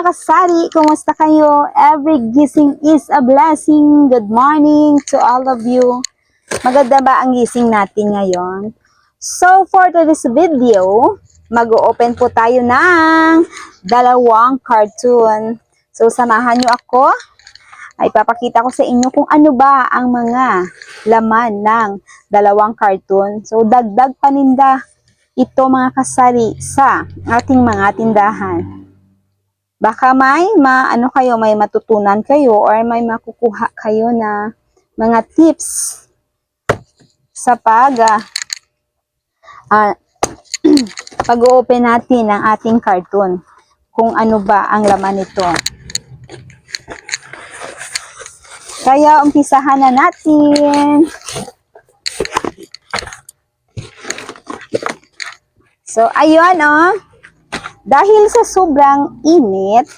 kasari, kumusta kayo? Every gising is a blessing. Good morning to all of you. Maganda ba ang gising natin ngayon? So for today's video, mag-open po tayo ng dalawang cartoon. So samahan nyo ako. Ay papakita ko sa inyo kung ano ba ang mga laman ng dalawang cartoon. So dagdag paninda ito mga kasari sa ating mga tindahan. Baka may may matutunan kayo or may makukuha kayo na mga tips sa pag-open natin ng ating cartoon. Kung ano ba ang laman nito. Kaya umpisahan na natin. So ayun dahil sa sobrang init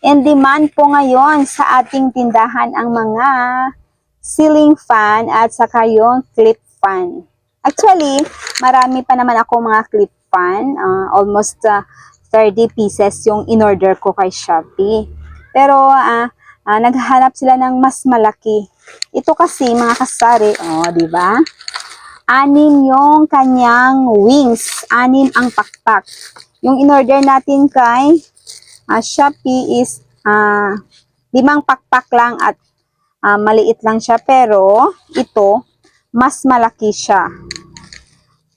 and demand po ngayon sa ating tindahan ang mga ceiling fan at saka yung clip fan. Actually, marami pa naman ako mga clip fan. Almost 30 pieces yung in-order ko kay Shopee. Pero naghahanap sila ng mas malaki. Ito kasi mga kasari, di ba? 6 yung kanyang wings. 6 ang pakpak. Yung in-order natin kay Shopee is 5 pakpak lang at maliit lang siya. Pero ito, mas malaki siya.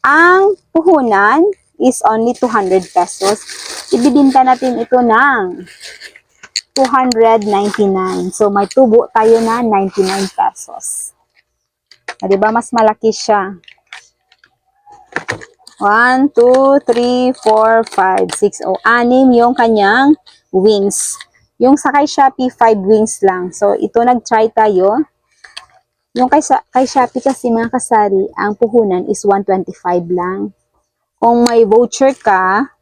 Ang puhunan is only 200 pesos. Ibibinta natin ito ng 299. So may tubo tayo na 99 pesos. Diba? Mas malaki siya. 1, 2, 3, 4, 5, 6, 6 yung kanyang wings. Yung sa kay Shopee, 5 wings lang. So, ito nag-try tayo. Yung kay Shopee kasi mga kasari, ang puhunan is 125 lang. Kung may voucher ka,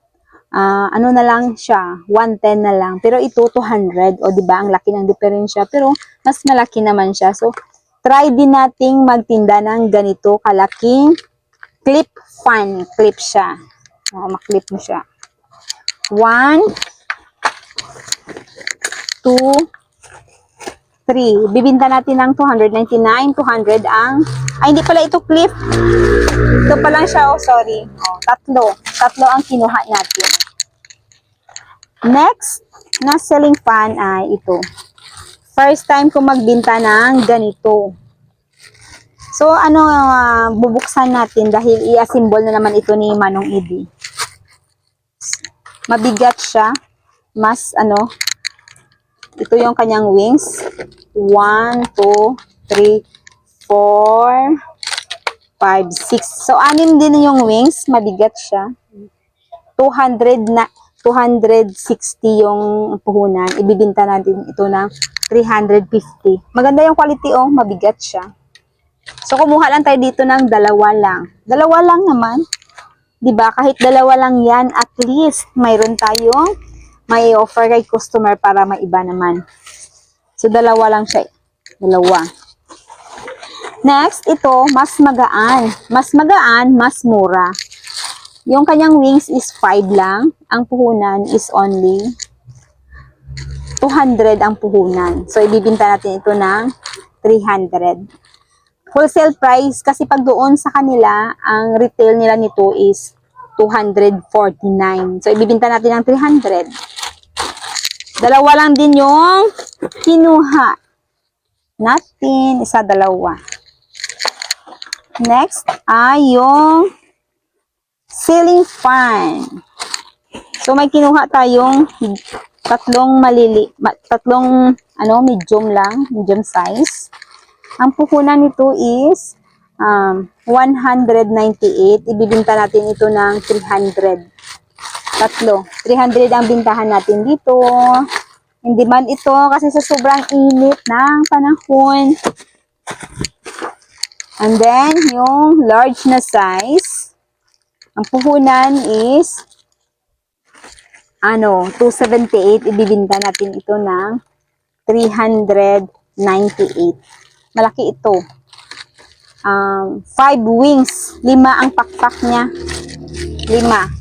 na lang siya, 110 na lang. Pero ito, 200. O, diba? Ang laki ng diferensya. Pero, mas malaki naman siya. So, try din nating magtinda ng ganito kalaking clip fan. Clip siya. Maklip mo siya. 1, 2, 3. Bibinta natin ng 299. 200 ang... Ay, hindi pala ito clip. Ito pa lang siya. Sorry. Tatlo ang kinuha natin. Next na ceiling fan ay ito. First time ko magbinta ng ganito. So, bubuksan natin dahil i-assemble na naman ito ni Manong Edi. Mabigat siya. Ito yung kanyang wings. 1, 2, 3, 4, 5, 6. So, 6 din yung wings. Mabigat siya. 260 yung puhunan. Ibibinta natin ito ng 350. Maganda yung quality, mabigat siya. So, kumuha lang tayo dito ng 2 lang. 2 lang naman. Diba? Kahit 2 lang yan, at least, mayroon tayong may offer kay customer para maiba naman. So, 2 lang siya. 2. Next, ito, mas magaan. Mas magaan, mas mura. Yung kanyang wings is 5 lang. Ang puhunan is only 200 ang puhunan. So, ibibinta natin ito ng 300. Wholesale price, kasi pag doon sa kanila, ang retail nila nito is 249. So, ibibinta natin ng 300. 2 lang din yung kinuha natin. 1, 2. Next ay yung ceiling fan. So, may kinuha tayong 3 medium lang, medium size. Ang puhunan nito is 198. Ibibinta natin ito ng 300. 300 ang bintahan natin dito. Hindi man ito kasi sa sobrang init ng panahon. And then, yung large na size, ang puhunan is 278. Ibibinta natin ito ng 398. Malaki ito. 5 wings. 5 ang pakpak niya. 5.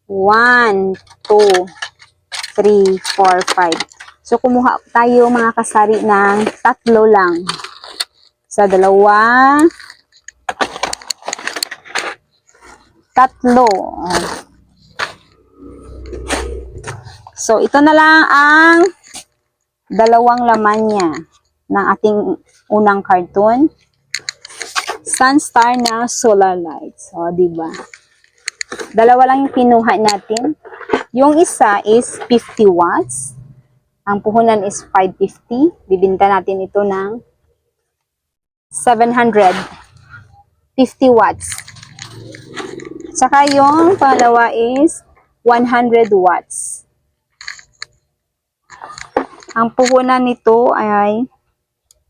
1, 2, 3, 4, 5. So, kumuha tayo mga kasari ng 3 lang. Sa 2, 3. So, ito na lang ang 2 laman niya ng ating unang cartoon. Sunstar na solar lights. O, diba? 2 lang yung kinuha natin. Yung isa is 50 watts. Ang puhunan is 550. Bibinta natin ito ng 750 watts. Saka yung pangalawa is 100 watts. Ang puhunan nito ay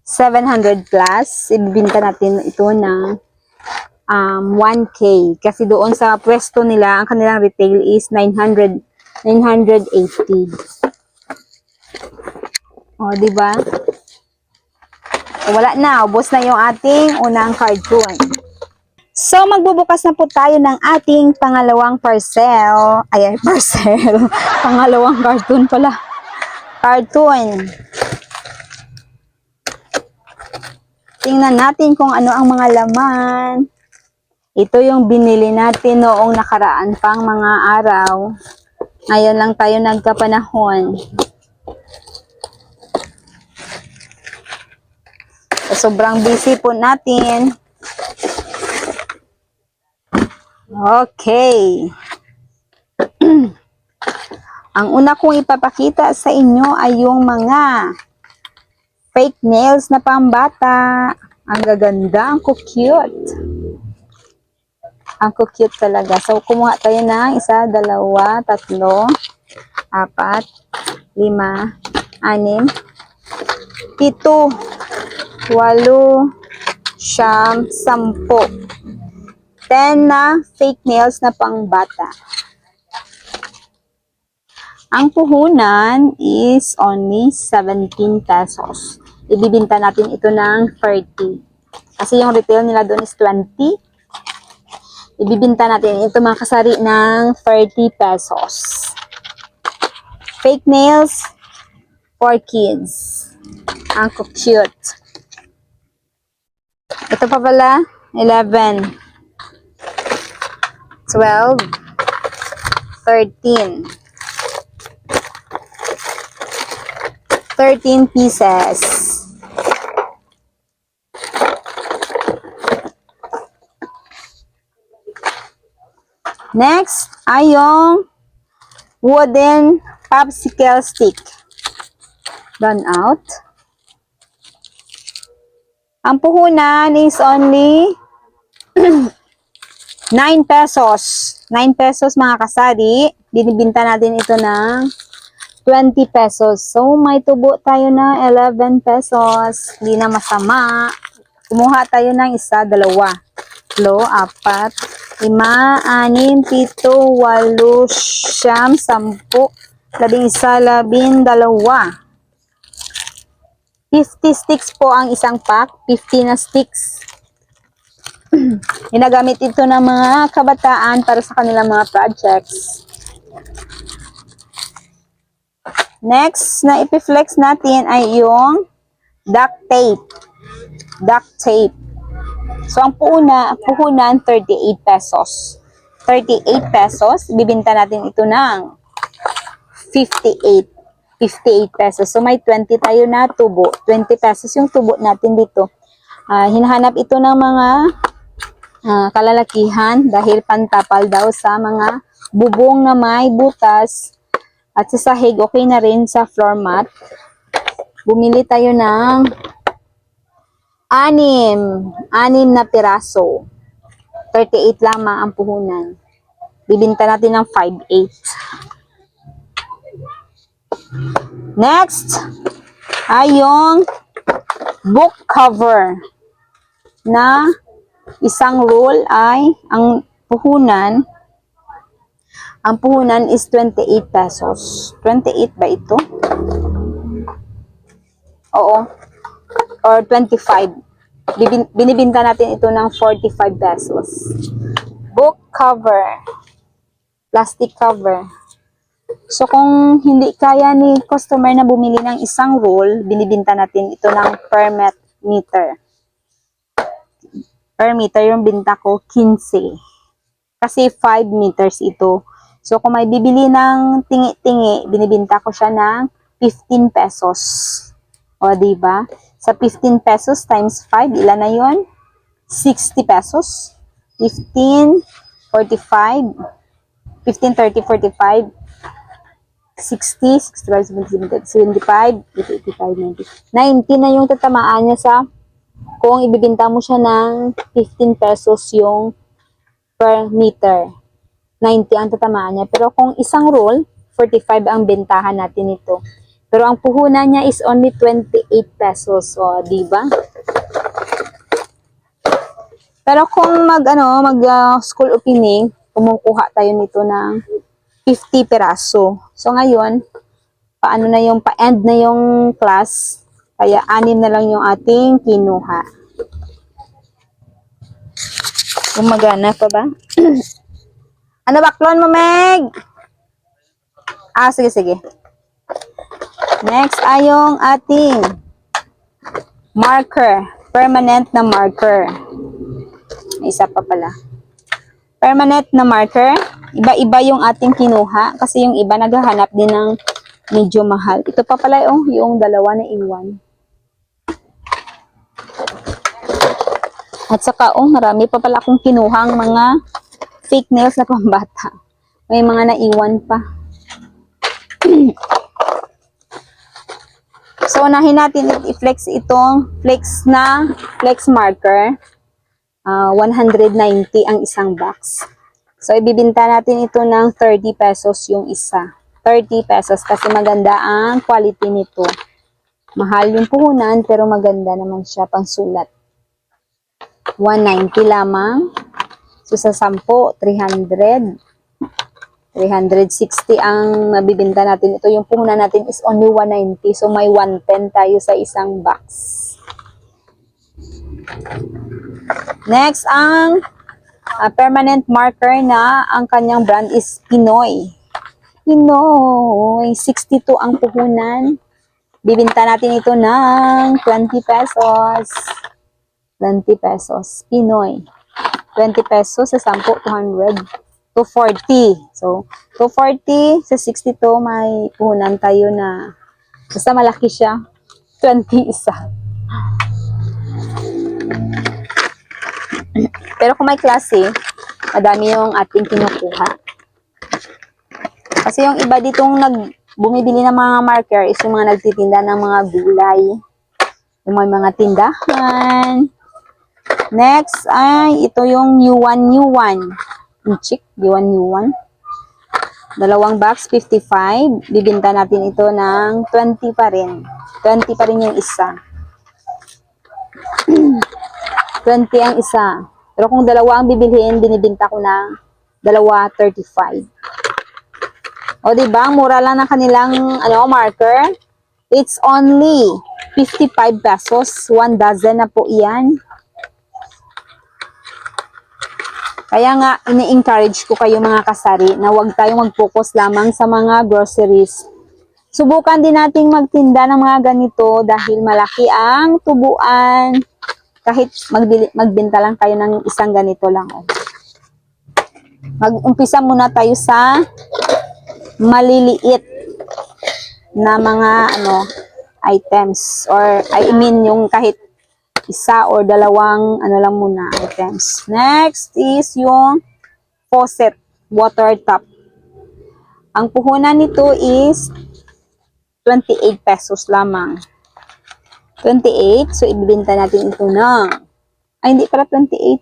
700 plus. Ibibinta natin ito ng 1K. Kasi doon sa pwesto nila, ang kanilang retail is 980. O, diba? Wala na. Ubos na yung ating unang cartoon. So, magbubukas na po tayo ng ating pangalawang parcel. Ay, parcel. Pangalawang cartoon pala. Cartoon. Tingnan natin kung ano ang mga laman. Ito yung binili natin noong nakaraan pang mga araw. Ngayon lang tayo nagkapanahon. So, sobrang busy po natin. Okay. Ang una kong ipapakita sa inyo ay yung mga fake nails na pambata. Ang gaganda, ang cute. Ang cute talaga. So, kumuha tayo ng 1, 2, 3, 4, 5, 6, 7, 8, 8, 9, 10. 10 na fake nails na pangbata. Ang puhunan is only 17 pesos. Ibibinta natin ito ng 30. Kasi yung retail nila doon is 20. Ibibinta natin ito mga kasari ng 30 pesos. Fake nails for kids. Ang cute. Ito pa pala, 11, 12, 13. 13 pieces. Next ay yung wooden popsicle stick. Done out. Ang puhunan is only 9 pesos. 9 pesos mga kasari. Binibinta natin ito ng 20 pesos. So, may tubo tayo na 11 pesos. Hindi na masama. Kumuha tayo ng 1, 2, 3, 4, 5, 6, 7, 8, 9, 10, 11, 12. 50 sticks po ang isang pack. 50 na sticks. Ginagamit ito ng mga kabataan para sa kanilang mga projects. Next na ipiflex natin ay yung duct tape. Duct tape. So, ang puhunan 38 pesos. 38 pesos. Ibibinta natin ito ng 58. 58 pesos. So, may 20 tayo na tubo. 20 pesos yung tubo natin dito. Hinahanap ito ng mga kalalakihan dahil pantapal daw sa mga bubong na may butas. At sa sahig, okay na rin sa floor mat. Bumili tayo ng 6 na piraso. 38 lamang ang puhunan. Bibinta natin ng 5.8. Next ay yung book cover na isang roll ay ang puhunan is 28 pesos. 28 ba ito? Oo. Or 25. Binibinta natin ito ng 45 pesos. Book cover. Plastic cover. So, kung hindi kaya ni customer na bumili ng isang roll, binibinta natin ito ng per meter. Per meter yung binta ko, 15. Kasi 5 meters ito. So, kung may bibili ng tingi-tingi, binibinta ko siya ng 15 pesos. O, diba? Sa 15 pesos times 5, ilan na yun? 60 pesos. 15, 45, 15, 30, 45, 60, 65, 75, 85, 90. 90 na yung tatamaan niya sa kung ibibinta mo siya ng 15 pesos yung per meter. 90 ang tatamaan niya. Pero kung isang roll, 45 ang bentahan natin ito. Pero ang puhunan niya is only 28 pesos. O, diba? Pero kung school opening, kumukuha tayo nito ng 50 peraso. So, ngayon, pa-end na yung class. Kaya, 6 na lang yung ating kinuha. Gumagana pa ba? Ano baklon mo, Meg? Sige, sige. Next ay yung ating marker. Permanent na marker. May isa pa pala. Permanent na marker. Iba-iba yung ating kinuha. Kasi yung iba naghahanap din ng medyo mahal. Ito pa pala yung dalawa na iwan. At saka, marami pa pala akong kinuhang mga fake nails na pambata. May mga naiwan pa. So, unahin natin i-flex itong flex marker. 190 ang isang box. So, ibibinta natin ito ng 30 pesos yung isa. 30 pesos kasi maganda ang quality nito. Mahal yung puhunan pero maganda naman siya pang sulat. 190 lamang. So, sa 10, 300. 360 ang nabibinta natin. Ito yung puhunan natin is only 190. So, may 110 tayo sa isang box. Next, ang permanent marker na ang kanyang brand is Pinoy. Pinoy. 62 ang puhunan. Bibinta natin ito ng 20 pesos. 20 pesos. Pinoy. 20 pesos sa 10, 200. 240. So, 240 sa 62, may puhunan tayo na basta malaki siya. 20 isa. Pero kung may klase, madami yung ating kinukuha. Kasi yung iba ditong bumibili ng mga marker is yung mga nagtitinda ng mga gulay. Yung mga tindahan. Next ay ito yung U1. Yung chick, U1. Dalawang box, 55. Bibinta natin ito ng 20 pa rin. 20 pa rin yung isa. 20 ang isa. Pero kung dalawa ang bibilhin, binibinta ko ng dalawa, 35. O, diba? Mura lang ng kanilang marker. It's only 55 pesos. 1 dozen na po iyan. Kaya nga, ini-encourage ko kayo mga kasari na huwag tayong mag-focus lamang sa mga groceries. Subukan din nating magtinda ng mga ganito dahil malaki ang tubuan. Kahit magbenta lang tayo ng isang ganito lang. Mag-umpisa muna tayo sa maliliit na mga items. Or I mean yung kahit isa or dalawang lang muna items. Next is yung faucet water tap. Ang puhunan nito is 28 pesos lamang. 28. So, ibibinta natin ito ng hindi pala 28.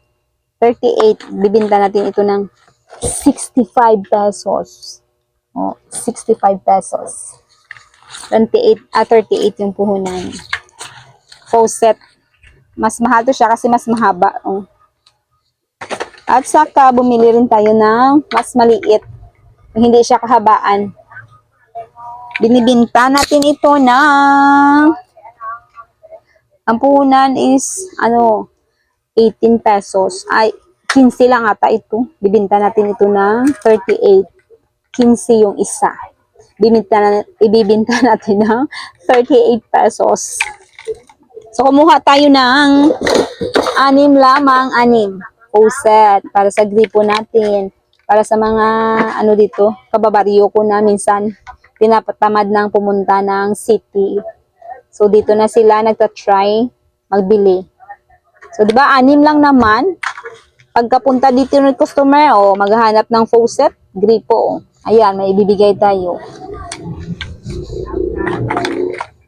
38. Bibinta natin ito ng 65 pesos. 65 pesos. 38 yung puhunan. Faucet. Mas mahal to siya kasi mas mahaba. At saka, bumili rin tayo ng mas maliit. Hindi siya kahabaan. Binibinta natin ito ng ang puhunan is 18 pesos. Ay, 15 lang ata ito. Bibinta natin ito ng 38. 15 yung isa. ibibinta natin ng 38 pesos. So, kumuha tayo ng 6 lamang, 6 puset para sa gripo natin. Para sa mga, dito, kababaryo ko na minsan pinapatamad ng pumunta ng city. So, dito na sila nagtatry magbili. So, di ba, 6 lang naman. Pagkapunta dito ng customer, maghahanap ng faucet, gripo. Ayan, may ibibigay tayo.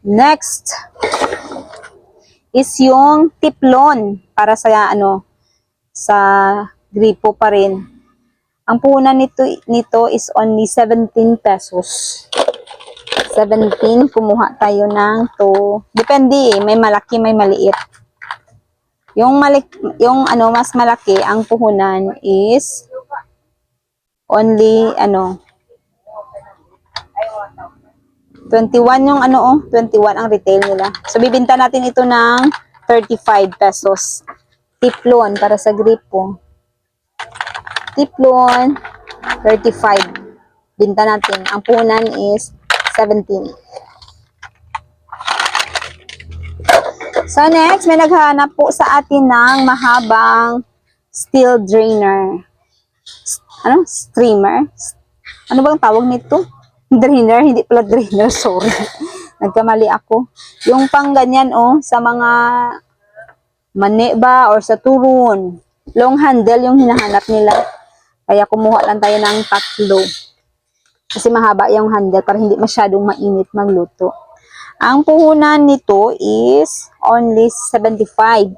Next is yung tiplon para sa sa gripo pa rin. Ang puhunan nito is only 17 pesos. 17, kumuha tayo ng depende may malaki, may maliit. Yung mas malaki, ang puhunan is only 21 yung 21 ang retail nila. So bibenta natin ito ng 35 pesos. Tiplon para sa gripo. Tiplon 35. Binta natin. Ang puhunan is 17. So next, may naghahanap po sa atin ng mahabang steel drainer. Streamer? Ano bang tawag nito? Drainer, hindi pala drainer, sorry. Nagkamali ako. Yung pang ganyan, sa mga mani ba or sa turun. Long handle yung hinahanap nila. Kaya kumuha lang tayo ng 3. Kasi mahaba yung handle para hindi masyadong mainit magluto. Ang puhunan nito is only 75.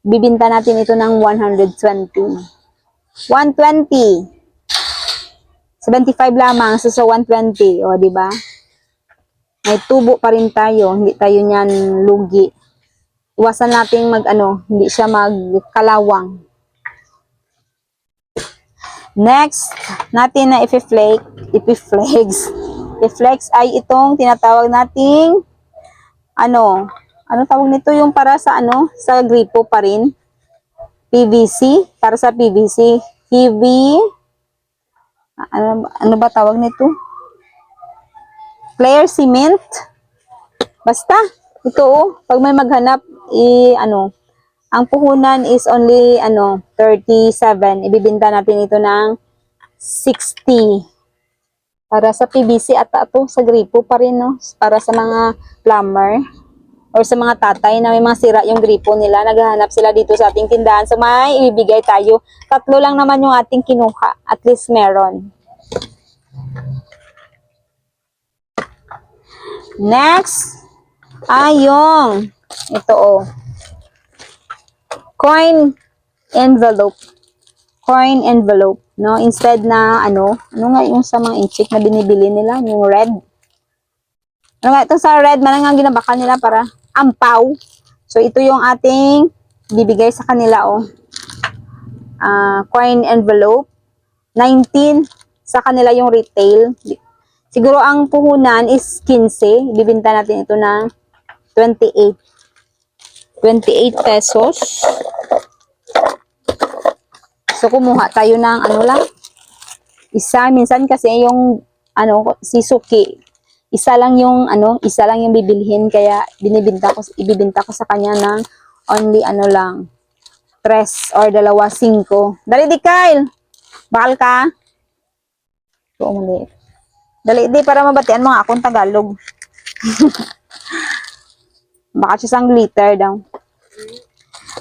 Bibinta natin ito ng 120. 120. 75 lamang sa 120, di ba? May tubo pa rin tayo, hindi tayo niyan lugi. Iwasan nating hindi siya magkalawang. Next, natin na i-flex ay itong tinatawag nating ano tawag nito, yung para sa sa gripo pa rin. PVC, para sa PVC. Ano ba tawag nito? Clear cement. Basta, ito pag may maghanap, ang puhunan is only 37. Ibibenta natin ito ng 60. Para sa PVC at ito sa gripo pa rin, para sa mga plumber or sa mga tatay na may mga sira yung gripo nila, naghahanap sila dito sa ating tindahan. So may ibibigay tayo. 3 lang naman yung ating kinuha. At least meron. Next ay yung ito coin envelope. Coin envelope, no? Instead na ano nga yung sa mga inchik na binibili nila, yung red. Ito sa red, manang ginabakal nila para ampaw. So ito yung ating bibigay sa kanila, coin envelope. 19 sa kanila yung retail. Siguro ang puhunan is 15. Bibenta natin ito ng 28. 28 pesos. So, kumuha tayo ng lang. Isa. Minsan kasi yung, si Suki. Isa lang yung bibilhin. Kaya, ibibinta ko sa kanya ng only lang. 3 or 2.5. Dali di, Kyle. Bakal ka? So, mali. Dali di, para mabatian mo nga akong Tagalog. Baka siya sang glitter daw.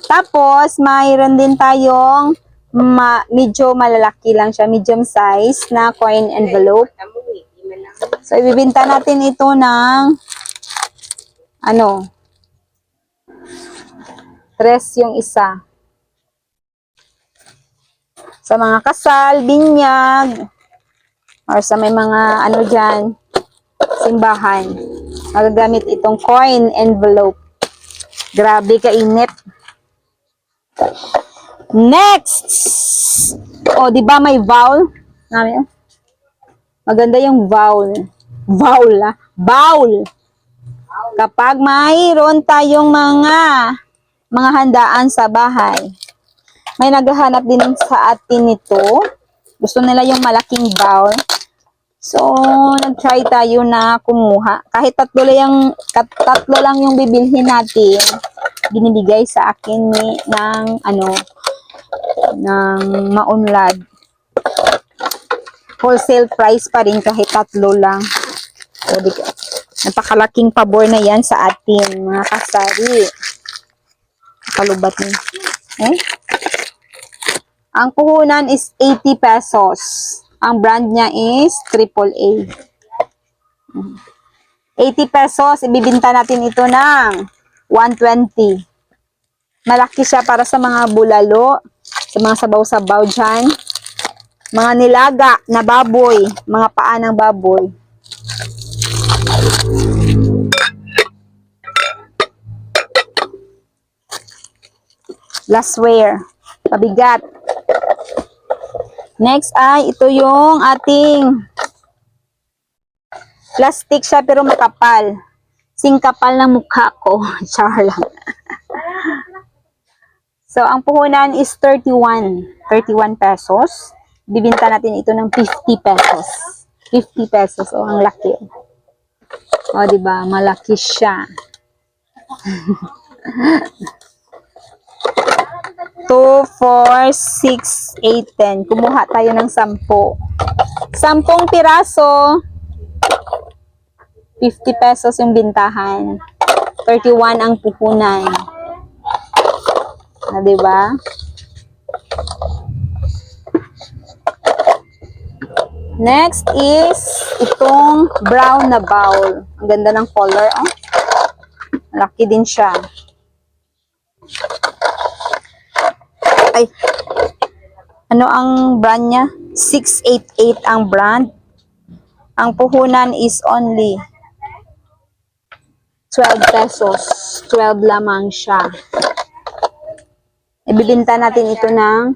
Tapos, mayroon din tayong medyo malalaki lang siya, medium size na coin envelope. So, ibibinta natin ito ng 3 yung isa. Sa mga kasal, binyag, or sa may mga dyan, simbahan. Magagamit itong coin envelope. Grabe kainit. Next! Di ba may vowel? Maganda yung vowel. Vowel. Kapag mayroon tayong mga handaan sa bahay. May naghahanap din sa atin nito. Gusto nila yung malaking bowl. So, nag-try tayo na kumuha. Kahit tatlo lang yung bibilhin natin, binibigay sa akin ng maunlad. Wholesale price pa rin kahit tatlo lang. So, napakalaking pabor na yan sa atin, mga kasari. Kalubat niya. Ang puhunan is 80 pesos. Ang brand niya is AAA. 80 pesos, ibibinta natin ito ng 120. Malaki siya para sa mga bulalo, sa mga sabaw-sabaw dyan. Mga nilaga na baboy, mga paa ng baboy. Glassware, pabigat. Next ay ito yung ating plastic siya pero makapal. Singkapal ng mukha ko. Char lang. So, ang puhunan is 31 pesos. Bibinta natin ito ng 50 pesos. 50 pesos. Oh, ang laki. O, diba? Malaki siya. 2, 4, 6, 8, 10. Kumuha tayo ng 10. 10 piraso. 50 pesos yung bintahan. 31 ang puhunan. Na, diba? Next is itong brown na bowl. Ang ganda ng color, oh. Laki din siya. Ay. Ano ang brand niya? 688 ang brand. Ang puhunan is only 12 pesos. 12 lamang siya. Ibibinta natin ito ng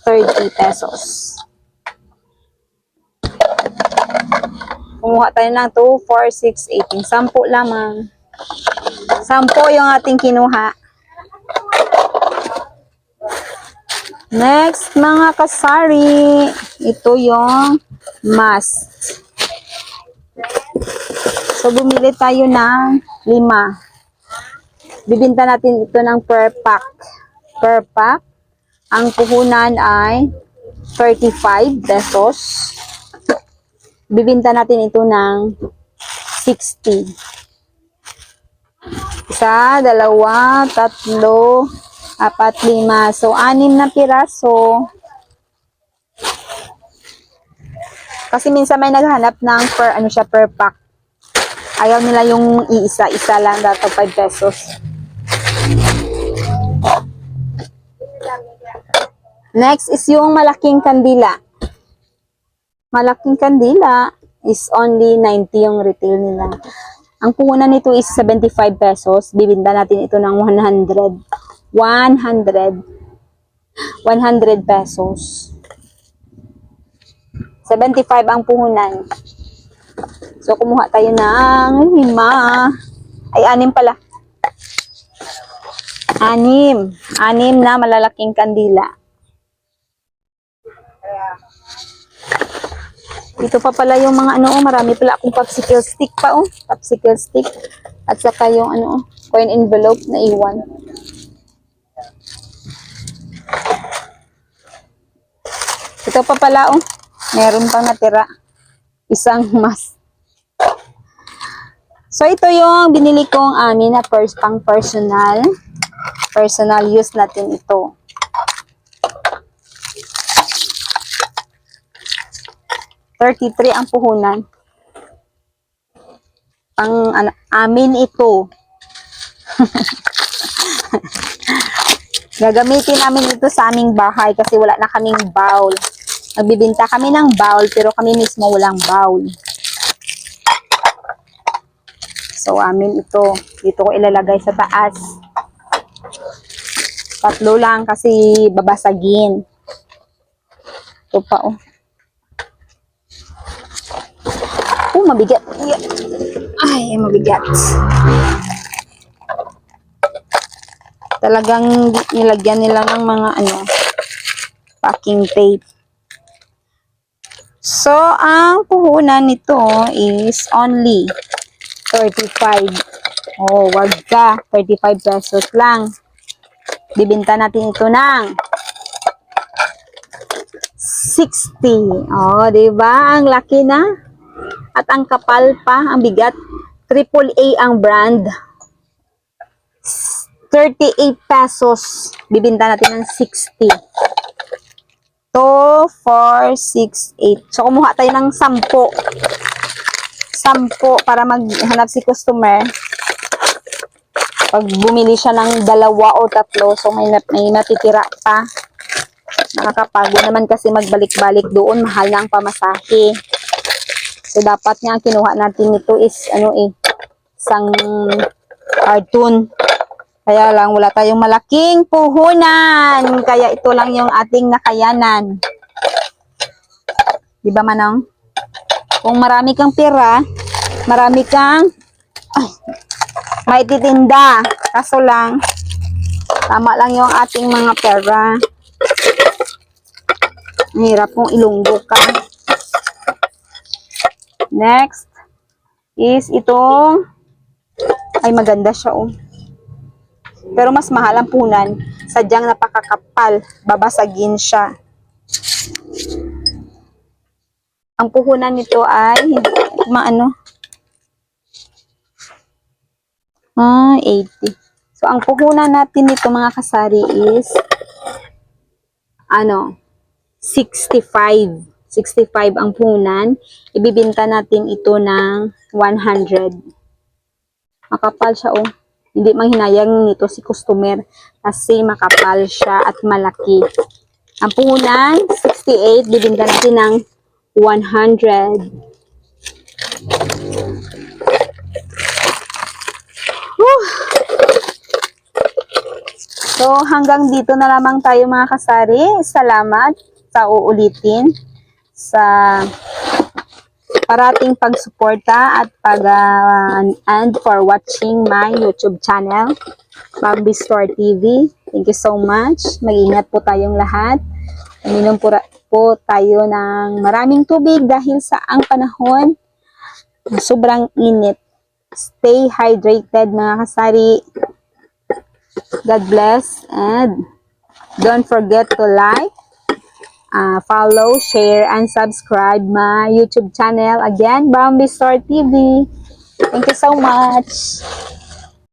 30 pesos. Kumuha tayo ng 2, 4, 6, 18. 10 lamang. 10 yung ating kinuha. Next, mga kasari, ito yung mask. So, bumili tayo ng 5. Bibinta natin ito ng per pack. Per pack, ang puhunan ay 35 pesos. Bibinta natin ito ng 60. Isa, dalawa, tatlo, 4, 5. So, 6 na piraso. Kasi minsan may naghanap ng per pack. Ayaw nila yung iisa-isa lang dato 5 pesos. Next is yung malaking kandila. Malaking kandila is only 90 yung retail nila. Ang puhunan nito is 75 pesos. Bibinta natin ito ng 100 pesos. 75 ang puhunan. So, kumuha tayo ng 5. Ay, 6 pala. 6 na malalaking kandila. Ito pa pala yung mga marami pala akong popsicle stick pa, oh. Popsicle stick. At saka yung coin envelope na iwan. Ito pa pala, oh. Meron pang natira. Isang mask. So, ito yung binili kong amin na pang personal. Personal use natin ito. $33 ang puhunan. Amin ito. Gagamitin namin ito sa aming bahay kasi wala na kaming bowl. Nagbibinta kami ng bowl pero kami mismo walang bowl. So, amin ito. Dito ko ilalagay sa taas. 3 lang kasi babasagin. Ito pa, oh. Oh, mabigat. Ay, mabigat. Talagang nilagyan nila ng mga packing tape. So, ang puhunan nito is only 35. Oh, wag ka. 35 pesos lang. Bibenta natin ito ng 60. Oh, di ba? Ang laki na. At ang kapal pa, ang bigat. Triple A ang brand. 38 pesos. Bibenta natin ng 60. 2, 4, 6, 8. So, kumuha tayo ng 10. 10 para maghanap si customer. Pag bumili siya ng 2 o 3, so may natitira pa. Nakakapagod naman kasi magbalik-balik doon. Mahal na ang pamasahe. So, dapat nga ang kinuha natin ito is, isang cartoon. Kaya lang, wala tayong malaking puhunan. Kaya ito lang yung ating nakayanan. Di ba, Manong? Kung marami kang pera, marami kang may titinda. Kaso lang, tama lang yung ating mga pera. Ang hirap kung ilunggo ka. Next is itong, ay maganda siya, oh. Pero mas mahal ang punan. Sadyang napakakapal. Babasagin siya. Ang puhunan nito ay 80. So, ang puhunan natin nito mga kasari is 65. 65 ang puhunan. Ibibenta natin ito ng 100. Makapal siya, oh. Hindi manghinayang nito si customer kasi makapal siya at malaki. Ang puhunan, 68. Bibenta natin ng 100. Whew. So, hanggang dito na lamang tayo mga kasari. Salamat sa uulitin sa parating pagsuporta at and for watching my YouTube channel, Bambi Store TV. Thank you so much. Mag-ingat po tayong lahat. Uminom po tayo ng maraming tubig dahil sa ang panahon sobrang init. Stay hydrated mga kasari. God bless and don't forget to like, follow, share, and subscribe my YouTube channel. Again, Bambi Store TV. Thank you so much.